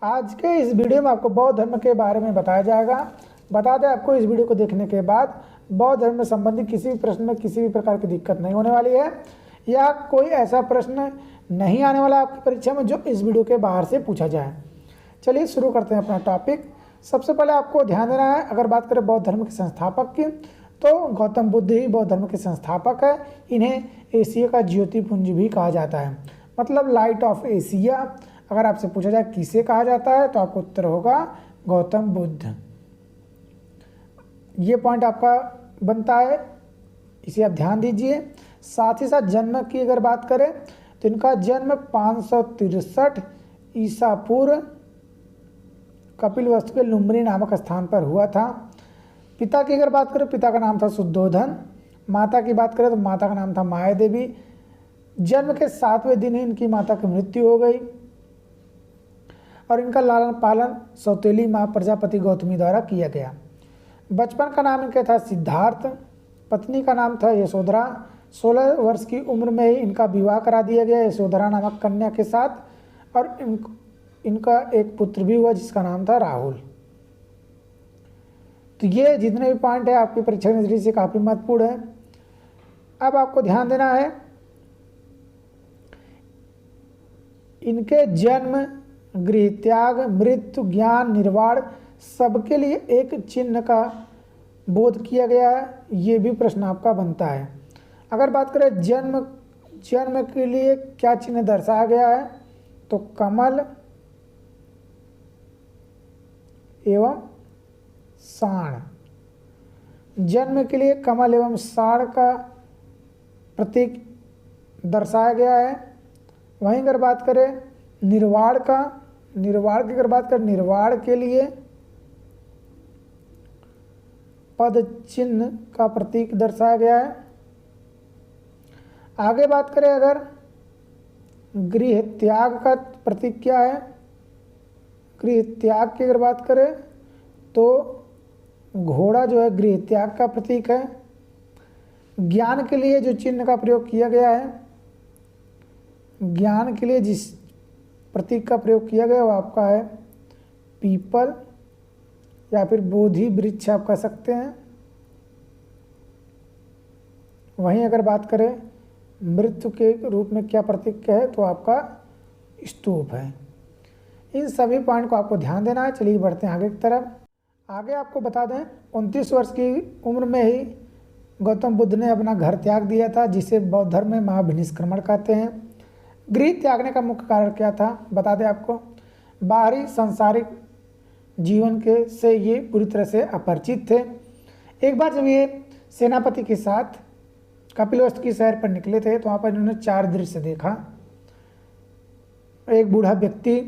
आज के इस वीडियो में आपको बौद्ध धर्म के बारे में बताया जाएगा। बता दें आपको, इस वीडियो को देखने के बाद बौद्ध धर्म में संबंधित किसी भी प्रश्न में किसी भी प्रकार की दिक्कत नहीं होने वाली है, या कोई ऐसा प्रश्न नहीं आने वाला आपकी परीक्षा में जो इस वीडियो के बाहर से पूछा जाए। चलिए शुरू करते हैं अपना टॉपिक। सबसे पहले आपको ध्यान देना है, अगर बात करें बौद्ध धर्म के संस्थापक की, तो गौतम बुद्ध ही बौद्ध धर्म के संस्थापक है। इन्हें एशिया का ज्योतिपुंज भी कहा जाता है, मतलब लाइट ऑफ एशिया। अगर आपसे पूछा जाए किसे कहा जाता है, तो आपको उत्तर होगा गौतम बुद्ध। ये पॉइंट आपका बनता है, इसे आप ध्यान दीजिए। साथ ही साथ जन्म की अगर बात करें तो इनका जन्म 563 ईसा पूर्व कपिलवस्तु के लुम्बिनी नामक स्थान पर हुआ था। पिता की अगर बात करें, पिता का नाम था शुद्धोधन। माता की बात करें तो माता का नाम था माया देवी। जन्म के 7वें दिन ही इनकी माता की मृत्यु हो गई और इनका लालन पालन सौतेली माँ प्रजापति गौतमी द्वारा किया गया। बचपन का नाम इनका था सिद्धार्थ। पत्नी का नाम था यशोधरा। 16 वर्ष की उम्र में ही इनका विवाह करा दिया गया यशोधरा नामक कन्या के साथ, और इनका एक पुत्र भी हुआ जिसका नाम था राहुल। तो ये जितने भी पॉइंट है आपकी परीक्षा की नजरिए से काफ़ी महत्वपूर्ण है। अब आपको ध्यान देना है, इनके जन्म, गृह त्याग, मृत्यु, ज्ञान, निर्वाण सबके लिए एक चिन्ह का बोध किया गया है। ये भी प्रश्न आपका बनता है। अगर बात करें जन्म के लिए क्या चिन्ह दर्शाया गया है, तो कमल एवं साण। जन्म के लिए कमल एवं साण का प्रतीक दर्शाया गया है। वहीं अगर बात करें निर्वाण की अगर बात करें, निर्वाण के लिए पद चिन्ह का प्रतीक दर्शाया गया है। आगे बात करें अगर गृह त्याग का प्रतीक क्या है, गृह त्याग की अगर बात करें तो घोड़ा जो है गृह त्याग का प्रतीक है। ज्ञान के लिए जो चिन्ह का प्रयोग किया गया है, ज्ञान के लिए जिस प्रतीक का प्रयोग किया गया वो आपका है पीपल या फिर बोधि वृक्ष आप कह सकते हैं। वहीं अगर बात करें मृत्यु के रूप में क्या प्रतीक है, तो आपका स्तूप है। इन सभी पॉइंट को आपको ध्यान देना है। चलिए बढ़ते हैं आगे की तरफ। आगे आपको बता दें, 29 वर्ष की उम्र में ही गौतम बुद्ध ने अपना घर त्याग दिया था, जिसे बौद्ध धर्म में महाभिनिष्क्रमण कहते हैं। गृह त्यागने का मुख्य कारण क्या था, बता दें आपको। बाहरी सांसारिक जीवन के से ये पूरी तरह से अपरिचित थे। एक बार जब ये सेनापति के साथ कपिलवस्तु की सैर पर निकले थे, तो वहाँ पर इन्होंने 4 दृश्य देखा। एक बूढ़ा व्यक्ति,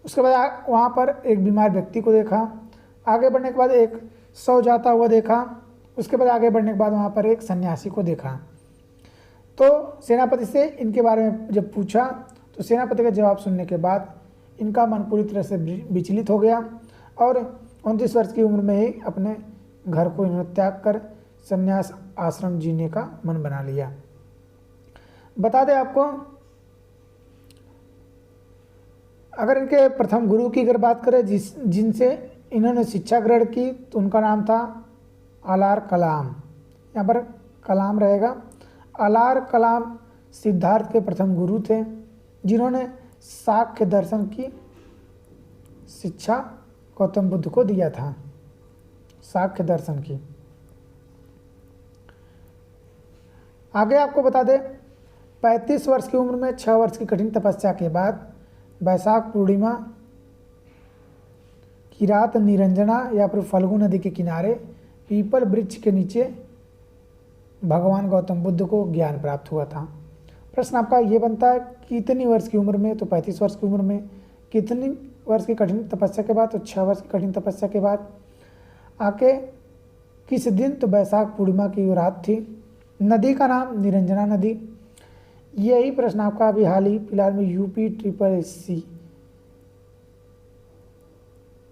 उसके बाद वहाँ पर एक बीमार व्यक्ति को देखा। आगे बढ़ने के बाद एक सौ जाता हुआ देखा। उसके बाद आगे बढ़ने के बाद वहाँ पर एक सन्यासी को देखा। तो सेनापति से इनके बारे में जब पूछा, तो सेनापति का जवाब सुनने के बाद इनका मन पूरी तरह से विचलित हो गया और 29 वर्ष की उम्र में ही अपने घर को इन्होंने त्याग कर संन्यास आश्रम जीने का मन बना लिया। बता दें आपको, अगर इनके प्रथम गुरु की अगर बात करें जिनसे इन्होंने शिक्षा ग्रहण की, तो उनका नाम था अलार कलाम। यहाँ पर कलाम रहेगा। अलार कलाम सिद्धार्थ के प्रथम गुरु थे, जिन्होंने सांख्य दर्शन की शिक्षा गौतम बुद्ध को दिया था, सांख्य दर्शन की। आगे आपको बता दें, 35 वर्ष की उम्र में 6 वर्ष की कठिन तपस्या के बाद वैशाख पूर्णिमा की रात निरंजना या फिर फल्गु नदी के किनारे पीपल वृक्ष के नीचे भगवान गौतम बुद्ध को ज्ञान प्राप्त हुआ था। प्रश्न आपका ये बनता है, कितनी वर्ष की उम्र में, तो 35 वर्ष की उम्र में। कितनी वर्ष की कठिन तपस्या के बाद, तो 6 वर्ष की कठिन तपस्या के बाद। आके किस दिन, तो वैशाख पूर्णिमा की रात थी। नदी का नाम निरंजना नदी। यही प्रश्न आपका अभी हाल ही फिलहाल में यूपी SSC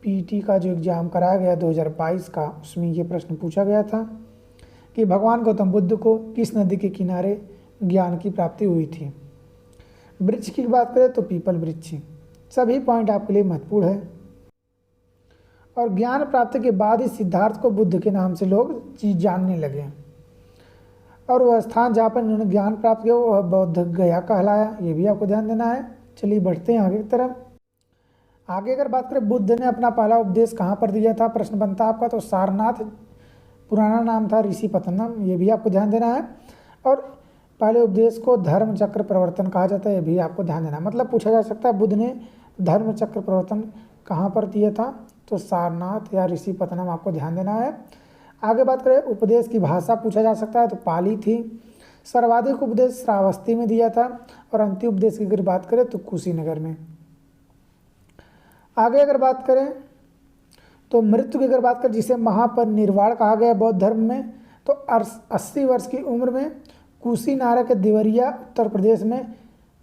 PT का जो एग्ज़ाम कराया गया 2022 का, उसमें ये प्रश्न पूछा गया था कि भगवान गौतम बुद्ध को किस नदी के किनारे ज्ञान की प्राप्ति हुई थी। वृक्ष की बात करें तो पीपल वृक्ष। सभी पॉइंट आपके लिए महत्वपूर्ण है। और ज्ञान प्राप्ति के बाद ही सिद्धार्थ को बुद्ध के नाम से लोग जानने लगे, और वह स्थान जहाँ पर इन्होंने ज्ञान प्राप्त किया वह बौद्ध गया कहलाया। ये भी आपको ध्यान देना है। चलिए बढ़ते हैं आगे की तरफ। आगे अगर बात करें बुद्ध ने अपना पहला उपदेश कहाँ पर दिया था, प्रश्न बनता है आपका, तो सारनाथ, पुराना नाम था ऋषिपतनम, ये भी आपको ध्यान देना है। और पहले उपदेश को धर्म चक्र प्रवर्तन कहा जाता है, ये भी आपको ध्यान देना है। मतलब पूछा जा सकता है बुद्ध ने धर्म चक्र प्रवर्तन कहाँ पर दिया था, तो सारनाथ या ऋषिपतनम, आपको ध्यान देना है। आगे बात करें उपदेश की भाषा पूछा जा सकता है, तो पाली थी। सर्वाधिक उपदेश श्रावस्ती में दिया था, और अंतिम उपदेश की अगर बात करें तो कुशीनगर में। आगे अगर बात करें तो मृत्यु की अगर बात करें, जिसे महापरिनिर्वाण कहा गया बौद्ध धर्म में, तो 80 वर्ष की उम्र में कुशीनारा के देवरिया उत्तर प्रदेश में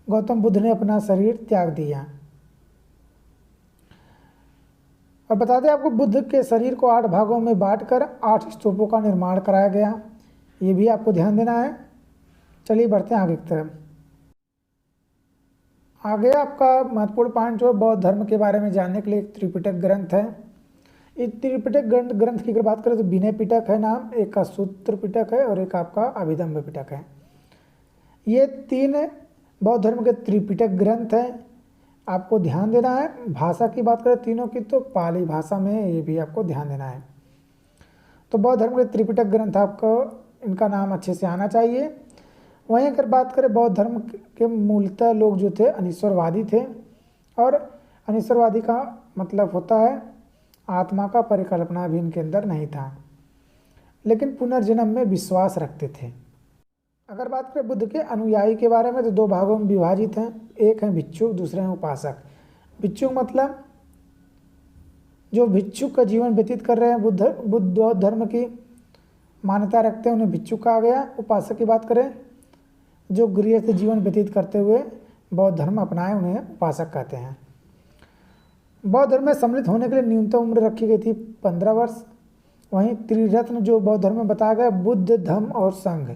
गौतम बुद्ध ने अपना शरीर त्याग दिया। और बता दें आपको, बुद्ध के शरीर को 8 भागों में बांटकर 8 स्तूपों का निर्माण कराया गया, ये भी आपको ध्यान देना है। चलिए बढ़ते हैं आगे की तरफ। आगे आपका महत्वपूर्ण पॉइंट जो है बौद्ध धर्म के बारे में जानने के लिए एक त्रिपिटक ग्रंथ है। इस त्रिपिटक ग्रंथ की अगर बात करें तो विनय पिटक है नाम, एक का सूत्र पिटक है और एक आपका अभिधम्म पिटक है। ये 3 बौद्ध धर्म के त्रिपिटक ग्रंथ हैं, आपको ध्यान देना है। भाषा की बात करें तीनों की तो पाली भाषा में, ये भी आपको ध्यान देना है। तो बौद्ध धर्म के त्रिपिटक ग्रंथ आपको इनका नाम अच्छे से आना चाहिए। वहीं अगर बात करें बौद्ध धर्म के मूलतः लोग जो थे अनीश्वरवादी थे, और अनीश्वरवादी का मतलब होता है आत्मा का परिकल्पना भी इनके अंदर नहीं था, लेकिन पुनर्जन्म में विश्वास रखते थे। अगर बात करें बुद्ध के अनुयायी के बारे में तो 2 भागों में विभाजित हैं, एक है भिक्षुक, दूसरे हैं उपासक। भिक्षुक मतलब जो भिक्षुक का जीवन व्यतीत कर रहे हैं, बुद्ध धर्म की मान्यता रखते हैं, उन्हें भिक्षुक कहा गया। उपासक की बात करें, जो गृहस्थ जीवन व्यतीत करते हुए बौद्ध धर्म अपनाए, उन्हें उपासक कहते हैं। बौद्ध धर्म में सम्मिलित होने के लिए न्यूनतम उम्र रखी गई थी 15 वर्ष। वहीं त्रिरत्न जो बौद्ध धर्म में बताया गया, बुद्ध, धम्म और संघ,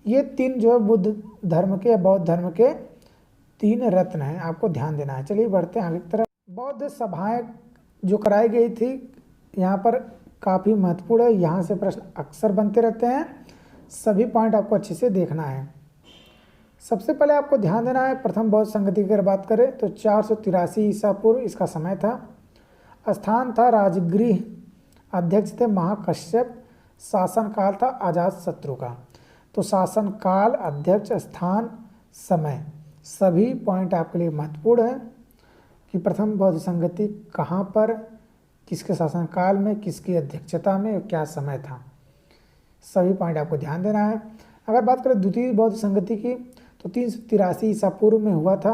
ये 3 जो है बुद्ध धर्म के, बौद्ध धर्म के 3 रत्न हैं, आपको ध्यान देना है। चलिए बढ़ते हैं आगे की तरफ। बौद्ध सभाएं जो कराई गई थी यहाँ पर काफ़ी महत्वपूर्ण है, यहाँ से प्रश्न अक्सर बनते रहते हैं, सभी पॉइंट आपको अच्छे से देखना है। सबसे पहले आपको ध्यान देना है, प्रथम बौद्ध संगति की अगर बात करें तो 483 ईसा पूर्व इसका समय था। स्थान था राजगृह, अध्यक्ष थे महाकश्यप, शासनकाल था अजातशत्रु का। तो शासनकाल, अध्यक्ष, स्थान, समय, सभी पॉइंट आपके लिए महत्वपूर्ण है कि प्रथम बौद्ध संगति कहाँ पर, किसके शासनकाल में, किसकी अध्यक्षता में, क्या समय था, सभी पॉइंट आपको ध्यान देना है। अगर बात करें द्वितीय बौद्ध संगति की तो 383 ईसा पूर्व में हुआ था।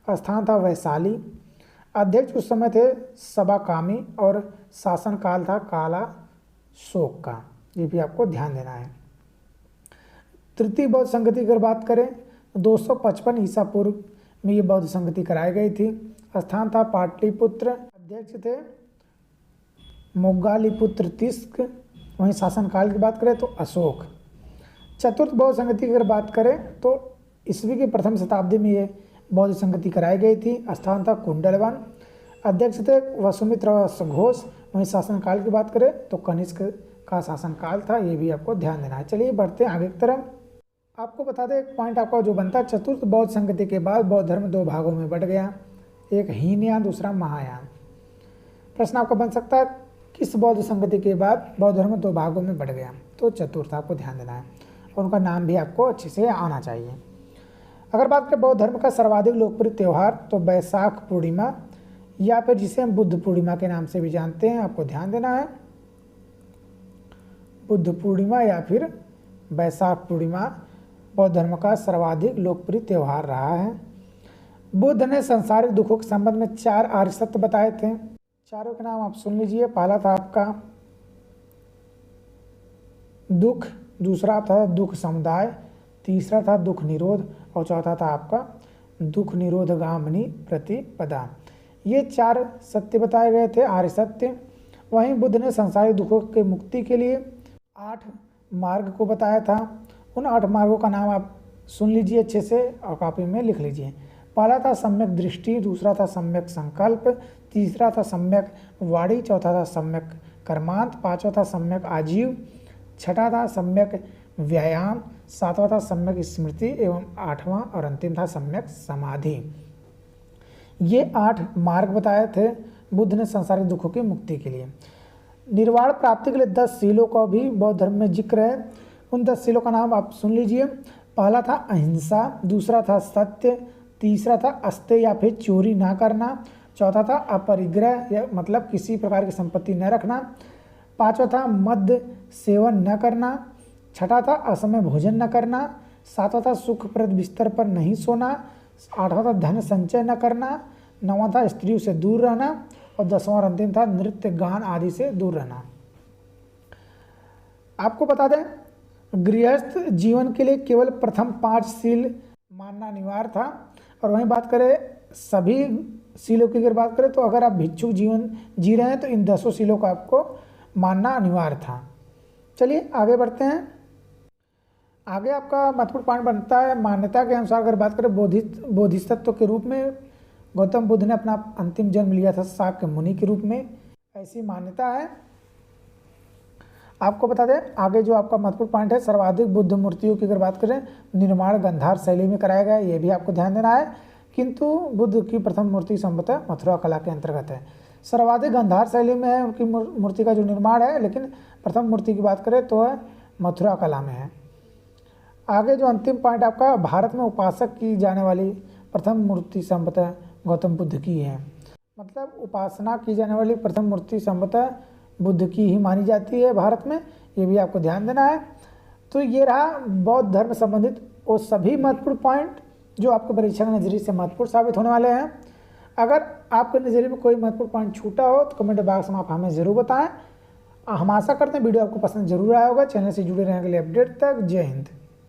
स्थान था वैशाली, अध्यक्ष उस समय थे सबाकामी और शासनकाल था काला शोक का, ये भी आपको ध्यान देना है। तृतीय बौद्ध संगति की अगर बात करें तो 255 ईसा पूर्व में ये बौद्ध संगति कराई गई थी। स्थान था पाटलिपुत्र, अध्यक्ष थे मोग्गालीपुत्र तिस्क, वहीं शासनकाल की बात करें तो अशोक। चतुर्थ बौद्ध संगति की अगर बात करें तो ईस्वी की प्रथम शताब्दी में ये बौद्ध संगति कराई गई थी। स्थान था कुंडलवन, अध्यक्ष थे वसुमित्र घोष, वहीं शासनकाल की बात करें तो कनिष्क का शासनकाल था, ये भी आपको ध्यान देना है। चलिए बढ़ते हैं आगे की तरफ। आपको बता दें एक पॉइंट आपका जो बनता है, चतुर्थ बौद्ध संगति के बाद बौद्ध धर्म 2 भागों में बढ़ गया, एक हीनयान, दूसरा महायान। प्रश्न आपका बन सकता है किस बौद्ध संगति के बाद बौद्ध धर्म 2 भागों में बढ़ गया, तो चतुर्थ आपको ध्यान देना है, और उनका नाम भी आपको अच्छे से आना चाहिए। अगर बात करें बौद्ध धर्म का सर्वाधिक लोकप्रिय त्यौहार तो बैसाख पूर्णिमा, या फिर जिसे हम बुद्ध पूर्णिमा के नाम से भी जानते हैं, आपको ध्यान देना है। बुद्ध पूर्णिमा या फिर बैसाख पूर्णिमा बौद्ध धर्म का सर्वाधिक लोकप्रिय त्यौहार रहा है। बुद्ध ने संसारिक दुखों के संबंध में 4 आर्य सत्य बताए थे, चारों के नाम आप सुन लीजिए। पहला था आपका दुख, दूसरा था दुख समुदाय, तीसरा था दुख निरोध, और चौथा था आपका दुख निरोधगामिनी प्रतिपदा। ये 4 सत्य बताए गए थे, आर्य सत्य। वहीं बुद्ध ने संसारिक दुखों के मुक्ति के लिए 8 मार्ग को बताया था। उन 8 मार्गों का नाम आप सुन लीजिए अच्छे से और कॉपी में लिख लीजिए। पहला था सम्यक दृष्टि, दूसरा था सम्यक संकल्प, तीसरा था सम्यक वाणी, चौथा था सम्यक कर्मांत, पांचवा था सम्यक आजीव, छठा था सम्यक व्यायाम, सातवां था सम्यक स्मृति एवं आठवां और अंतिम था सम्यक समाधि। ये 8 मार्ग बताए थे बुद्ध ने सांसारिक दुखों की मुक्ति के लिए। निर्वाण प्राप्ति के लिए 10 शीलों का भी बौद्ध धर्म में जिक्र है। उन 10 शीलों का नाम आप सुन लीजिए। पहला था अहिंसा, दूसरा था सत्य, तीसरा था अस्तेय या फिर चोरी ना करना, चौथा था अपरिग्रह या मतलब किसी प्रकार की संपत्ति न रखना, पांचवा था मद्य सेवन न करना, छठा था असमय भोजन न करना, सातवां था सुखप्रद बिस्तर पर नहीं सोना, आठवां था धन संचय न करना, नौवां था स्त्रियों से दूर रहना और 10वां और अंतिम था नृत्य गान आदि से दूर रहना। आपको बता दें गृहस्थ जीवन के लिए केवल प्रथम 5 शील मानना अनिवार्य था। और वहीं बात करें सभी शीलों की अगर बात करें तो अगर आप भिक्षुक जीवन जी रहे हैं तो इन 10 शीलों को आपको मानना अनिवार्य था। चलिए आगे बढ़ते हैं। आगे आपका महत्वपूर्ण पॉइंट बनता है मान्यता के अनुसार अगर बात करें बोधिसत्व के रूप में गौतम बुद्ध ने अपना अंतिम जन्म लिया था शाक्य मुनि के रूप में, ऐसी मान्यता है। आपको बता दें आगे जो आपका महत्वपूर्ण पॉइंट है सर्वाधिक बुद्ध मूर्तियों की अगर बात करें निर्माण गंधार शैली में कराया गया, ये भी आपको ध्यान देना है। किंतु बुद्ध की प्रथम मूर्ति संभवतः मथुरा कला के अंतर्गत है। सर्वाधिक गंधार शैली में है उनकी मूर्ति का जो निर्माण है, लेकिन प्रथम मूर्ति की बात करें तो मथुरा कला में है। आगे जो अंतिम पॉइंट आपका भारत में उपासक की जाने वाली प्रथम मूर्ति संभवतः गौतम बुद्ध की है। मतलब उपासना की जाने वाली प्रथम मूर्ति संभवतः बुद्ध की ही मानी जाती है भारत में, ये भी आपको ध्यान देना है। तो ये रहा बौद्ध धर्म संबंधित वो सभी महत्वपूर्ण पॉइंट जो आपके परीक्षा के नज़रिए से महत्वपूर्ण साबित होने वाले हैं। अगर आपके नज़रिए में कोई महत्वपूर्ण पॉइंट छूटा हो तो कमेंट बॉक्स में आप हमें ज़रूर बताएं। हम आशा करते हैं वीडियो आपको पसंद जरूर आया होगा। चैनल से जुड़े रहने के लिए अपडेट तक जय हिंद।